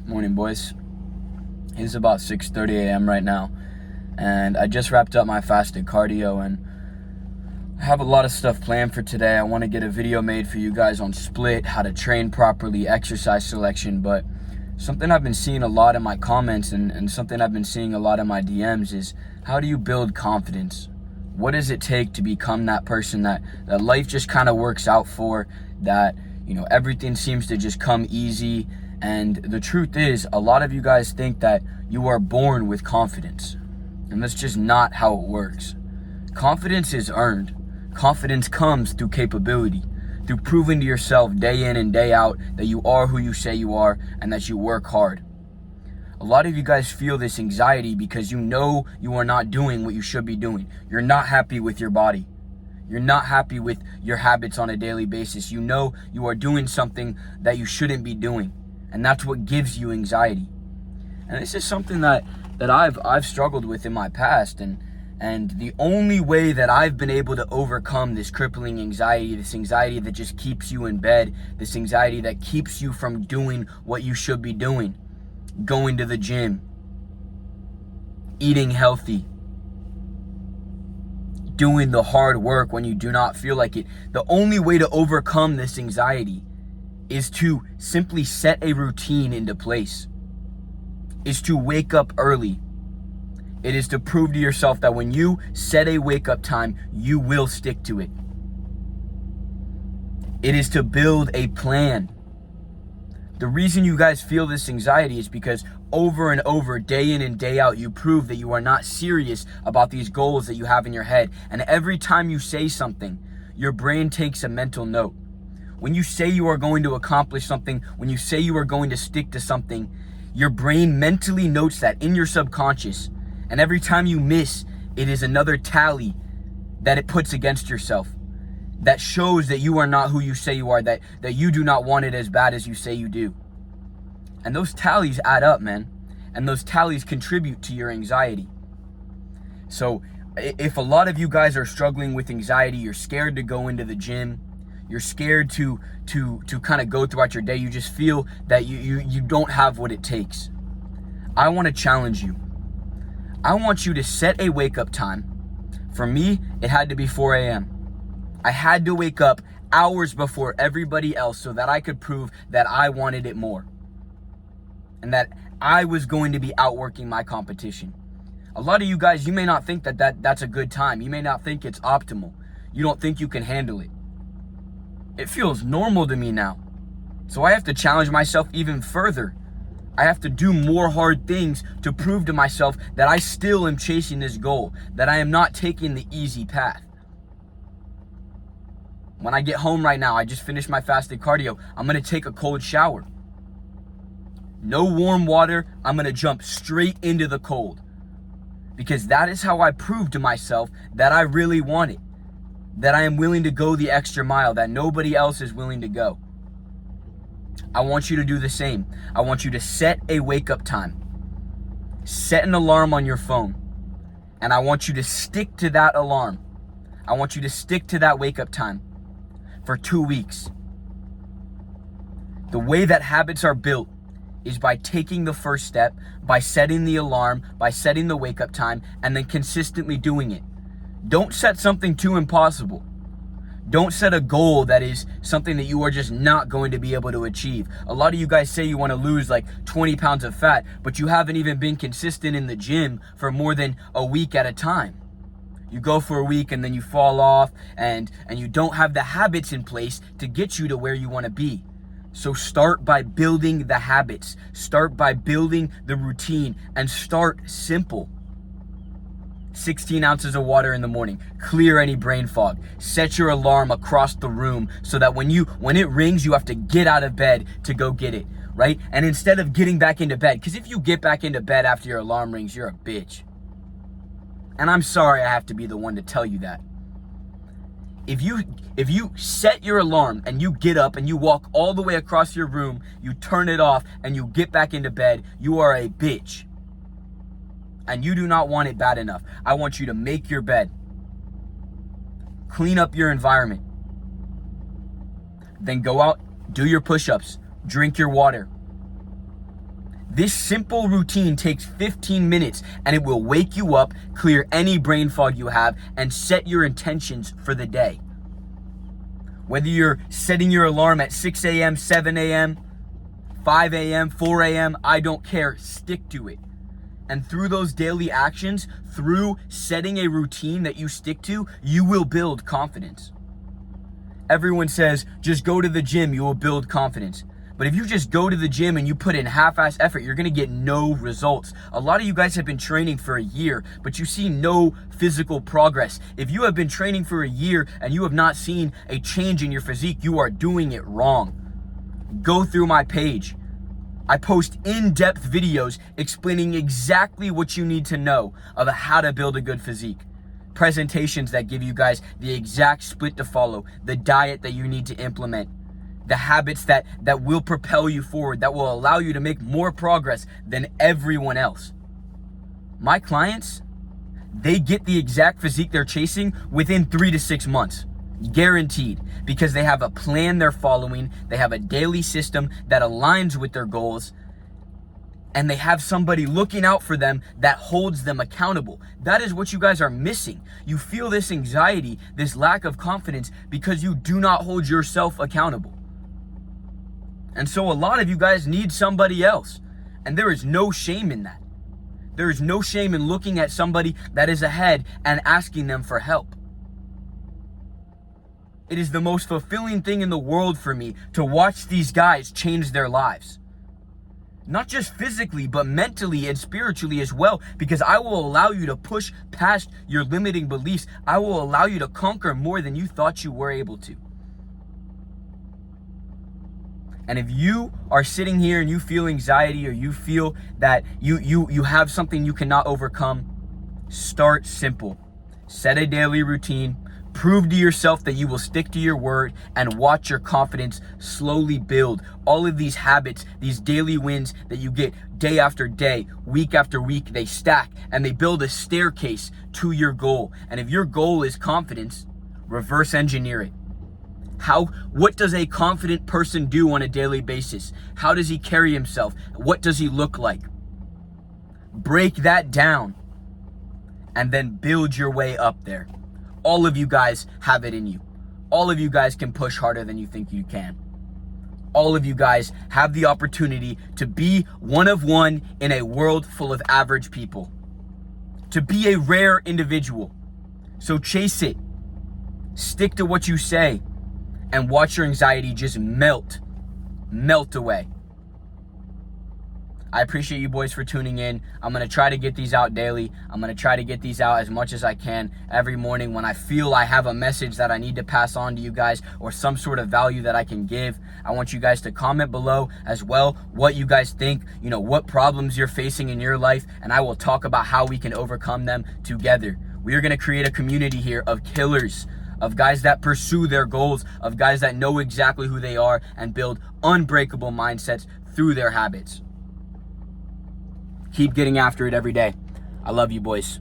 Morning, boys. It's about 6:30 a.m. right now, and I just wrapped up my fasted cardio, and I have a lot of stuff planned for today. I want to get a video made for you guys on split, how to train properly, exercise selection, but something I've been seeing a lot in my comments and something I've been seeing a lot in my DMs is, how do you build confidence? What does it take to become that person that life just kind of works out for, that, everything seems to just come easy? And the truth is, a lot of you guys think that you are born with confidence, and that's just not how it works. Confidence is earned. Confidence comes through capability, through proving to yourself day in and day out that you are who you say you are and that you work hard. A lot of you guys feel this anxiety because you know you are not doing what you should be doing. You're not happy with your body. You're not happy with your habits on a daily basis. You know you are doing something that you shouldn't be doing. And that's what gives you anxiety. And this is something that I've struggled with in my past. And the only way that I've been able to overcome this crippling anxiety, this anxiety that just keeps you in bed, this anxiety that keeps you from doing what you should be doing, going to the gym, eating healthy, doing the hard work when you do not feel like it. The only way to overcome this anxiety is to simply set a routine into place, is to wake up early. It is to prove to yourself that when you set a wake up time, you will stick to it. It is to build a plan. The reason you guys feel this anxiety is because over and over, day in and day out, you prove that you are not serious about these goals that you have in your head. And every time you say something, your brain takes a mental note. When you say you are going to accomplish something, when you say you are going to stick to something, your brain mentally notes that in your subconscious. And every time you miss, it is another tally that it puts against yourself, that shows that you are not who you say you are, that you do not want it as bad as you say you do. And those tallies add up, man. And those tallies contribute to your anxiety. So if a lot of you guys are struggling with anxiety, you're scared to go into the gym, you're scared to kind of go throughout your day, you just feel that you don't have what it takes, I want to challenge you. I want you to set a wake up time. For me, it had to be 4 a.m. I had to wake up hours before everybody else so that I could prove that I wanted it more and that I was going to be outworking my competition. A lot of you guys, you may not think that's a good time. You may not think it's optimal. You don't think you can handle it. It feels normal to me now. So I have to challenge myself even further. I have to do more hard things to prove to myself that I still am chasing this goal, that I am not taking the easy path. When I get home right now, I just finished my fasted cardio. I'm going to take a cold shower. No warm water. I'm going to jump straight into the cold. Because that is how I prove to myself that I really want it. That I am willing to go the extra mile that nobody else is willing to go. I want you to do the same. I want you to set a wake-up time. Set an alarm on your phone. And I want you to stick to that alarm. I want you to stick to that wake-up time for 2 weeks. The way that habits are built is by taking the first step, by setting the alarm, by setting the wake-up time, and then consistently doing it. Don't set something too impossible. Don't set a goal that is something that you are just not going to be able to achieve. A lot of you guys say you want to lose like 20 pounds of fat, but you haven't even been consistent in the gym for more than a week at a time. You go for a week and then you fall off and you don't have the habits in place to get you to where you want to be. So start by building the habits. Start by building the routine and start simple. 16 ounces of water in the morning. Clear any brain fog. Set your alarm across the room so that when it rings, you have to get out of bed to go get it, right? And instead of getting back into bed, because if you get back into bed after your alarm rings, you're a bitch. And I'm sorry I have to be the one to tell you that. If you set your alarm and you get up and you walk all the way across your room, you turn it off and you get back into bed, you are a bitch. And you do not want it bad enough. I want you to make your bed. Clean up your environment. Then go out, do your push-ups, drink your water. This simple routine takes 15 minutes and it will wake you up, clear any brain fog you have, and set your intentions for the day. Whether you're setting your alarm at 6 a.m., 7 a.m., 5 a.m., 4 a.m., I don't care, stick to it. And through those daily actions, through setting a routine that you stick to, you will build confidence. Everyone says, just go to the gym, you will build confidence. But if you just go to the gym and you put in half-ass effort, you're gonna get no results. A lot of you guys have been training for a year, but you see no physical progress. If you have been training for a year and you have not seen a change in your physique, you are doing it wrong. Go through my page. I post in-depth videos explaining exactly what you need to know of how to build a good physique. Presentations that give you guys the exact split to follow, the diet that you need to implement, the habits that will propel you forward, that will allow you to make more progress than everyone else. My clients, they get the exact physique they're chasing within 3 to 6 months. Guaranteed, because they have a plan they're following, they have a daily system that aligns with their goals, and they have somebody looking out for them that holds them accountable. That is what you guys are missing. You feel this anxiety, this lack of confidence, because you do not hold yourself accountable. And so a lot of you guys need somebody else, and there is no shame in that. There is no shame in looking at somebody that is ahead and asking them for help. It is the most fulfilling thing in the world for me to watch these guys change their lives. Not just physically, but mentally and spiritually as well, because I will allow you to push past your limiting beliefs. I will allow you to conquer more than you thought you were able to. And if you are sitting here and you feel anxiety, or you feel that you have something you cannot overcome, start simple. Set a daily routine. Prove to yourself that you will stick to your word, and watch your confidence slowly build. All of these habits, these daily wins that you get day after day, week after week, they stack and they build a staircase to your goal. And if your goal is confidence, reverse engineer it. What does a confident person do on a daily basis? How does he carry himself? What does he look like? Break that down and then build your way up there. All of you guys have it in you. All of you guys can push harder than you think you can. All of you guys have the opportunity to be one of one in a world full of average people. To be a rare individual. So chase it. Stick to what you say. And watch your anxiety just melt away. I appreciate you boys for tuning in. I'm going to try to get these out daily. I'm going to try to get these out as much as I can every morning when I feel I have a message that I need to pass on to you guys, or some sort of value that I can give. I want you guys to comment below as well what you guys think, what problems you're facing in your life, and I will talk about how we can overcome them together. We are going to create a community here of killers, of guys that pursue their goals, of guys that know exactly who they are and build unbreakable mindsets through their habits. Keep getting after it every day. I love you, boys.